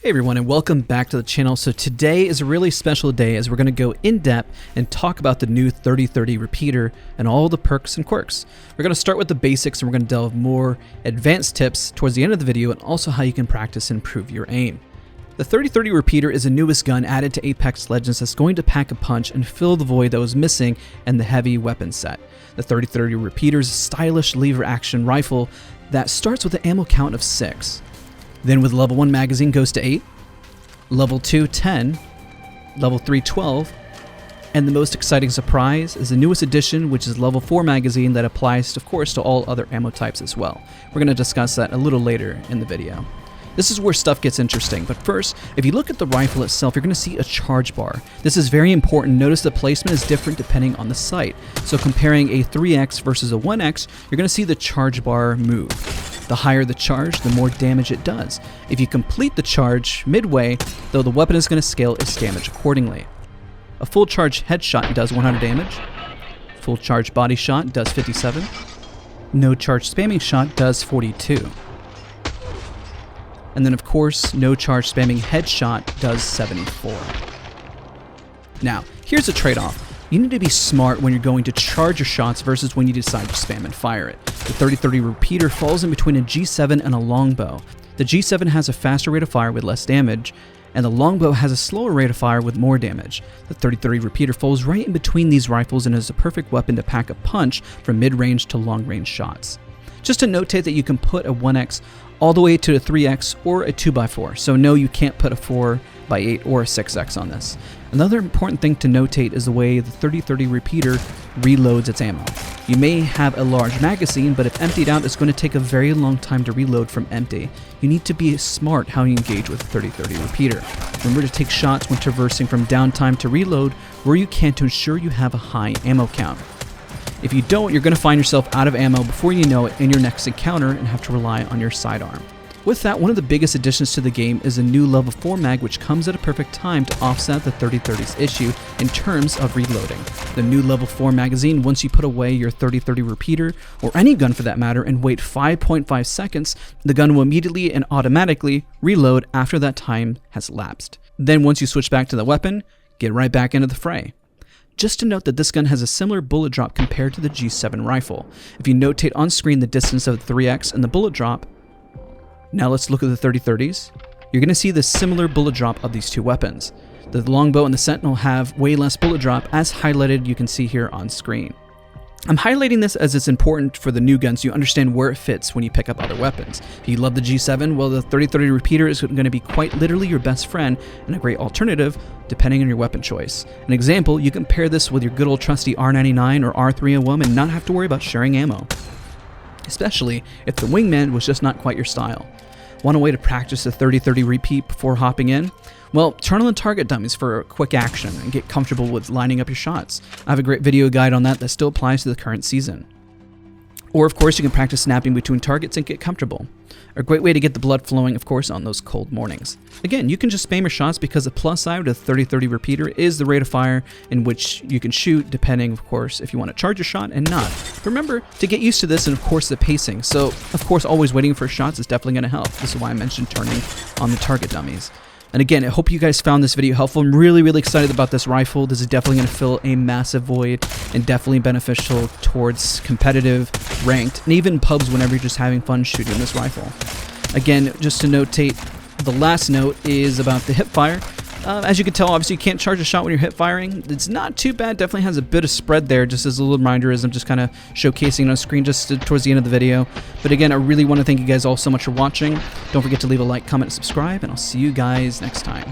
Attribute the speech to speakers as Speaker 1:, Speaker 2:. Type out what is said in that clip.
Speaker 1: Hey everyone, and welcome back to the channel. So today is a really special day as we're going to go in depth and talk about the new 30-30 repeater and all the perks and quirks. We're going to start with the basics and we're going to delve more advanced tips towards the end of the video, and also how you can practice and improve your aim. The 30-30 repeater is the newest gun added to Apex Legends that's going to pack a punch and fill the void that was missing in the heavy weapon set. The 30-30 repeater is a stylish lever action rifle that starts with an ammo count of 6. Then with level 1 magazine goes to 8, level 2 10, level 3 12, and the most exciting surprise is the newest addition, which is level 4 magazine that applies, of course, to all other ammo types as well. We're going to discuss that a little later in the video. This is where stuff gets interesting, but first, if you look at the rifle itself, you're going to see a charge bar. This is very important. Notice the placement is different depending on the sight. So comparing a 3x versus a 1x, you're going to see the charge bar move. The higher the charge, the more damage it does. If you complete the charge midway, though, the weapon is going to scale its damage accordingly. A full charge headshot does 100 damage. Full charge body shot does 57. No charge spamming shot does 42. And then, of course, no charge spamming headshot does 74. Now, here's a trade-off. You need to be smart when you're going to charge your shots versus when you decide to spam and fire it. The 30-30 repeater falls in between a G7 and a longbow. The G7 has a faster rate of fire with less damage, and the longbow has a slower rate of fire with more damage. The 30-30 repeater falls right in between these rifles and is a perfect weapon to pack a punch from mid-range to long-range shots. Just to notate that you can put a 1x all the way to a 3x or a 2x4, so no, you can't put a 4x8 or a 6x on this. Another important thing to notate is the way the 30-30 repeater reloads its ammo. You may have a large magazine, but if emptied out, it's going to take a very long time to reload from empty. You need to be smart how you engage with the 30-30 repeater. Remember to take shots when traversing from downtime to reload where you can to ensure you have a high ammo count. If you don't, you're going to find yourself out of ammo before you know it in your next encounter and have to rely on your sidearm. With that, one of the biggest additions to the game is a new level 4 mag, which comes at a perfect time to offset the 30-30's issue in terms of reloading. The new level 4 magazine, once you put away your 30-30 repeater, or any gun for that matter, and wait 5.5 seconds, the gun will immediately and automatically reload after that time has lapsed. Then once you switch back to the weapon, get right back into the fray. Just to note that this gun has a similar bullet drop compared to the G7 rifle. If you notate on screen the distance of the 3x and the bullet drop, now let's look at the 30-30s. You're going to see the similar bullet drop of these two weapons. The longbow and the sentinel have way less bullet drop, as highlighted you can see here on screen. I'm highlighting this as it's important for the new guns so you understand where it fits when you pick up other weapons. If you love the G7, well, the 30-30 repeater is going to be quite literally your best friend and a great alternative depending on your weapon choice. An example, you can pair this with your good old trusty R99 or R301 and not have to worry about sharing ammo, especially if the wingman was just not quite your style. Want a way to practice the 30-30 repeat before hopping in? Well, turn on the target dummies for a quick action and get comfortable with lining up your shots. I have a great video guide on that still applies to the current season. Or of course you can practice snapping between targets and get comfortable. A great way to get the blood flowing, of course, on those cold mornings. Again, you can just spam your shots because the plus side of the 30-30 repeater is the rate of fire in which you can shoot, depending, of course, if you want to charge your shot and not. But remember to get used to this and, of course, the pacing. So, of course, always waiting for shots is definitely going to help. This is why I mentioned turning on the target dummies. And again, I hope you guys found this video helpful. I'm really excited about this rifle. This is definitely going to fill a massive void and definitely beneficial towards competitive, ranked, and even pubs whenever you're just having fun shooting this rifle. Again, just to notate, the last note is about the hip fire. As you can tell, obviously you can't charge a shot when you're hip firing. It's not too bad, definitely has a bit of spread there, just as a little reminder as I'm just kind of showcasing it on screen just towards the end of the video. But again, I really want to thank you guys all so much for watching. Don't forget to leave a like, comment, and subscribe, and I'll see you guys next time.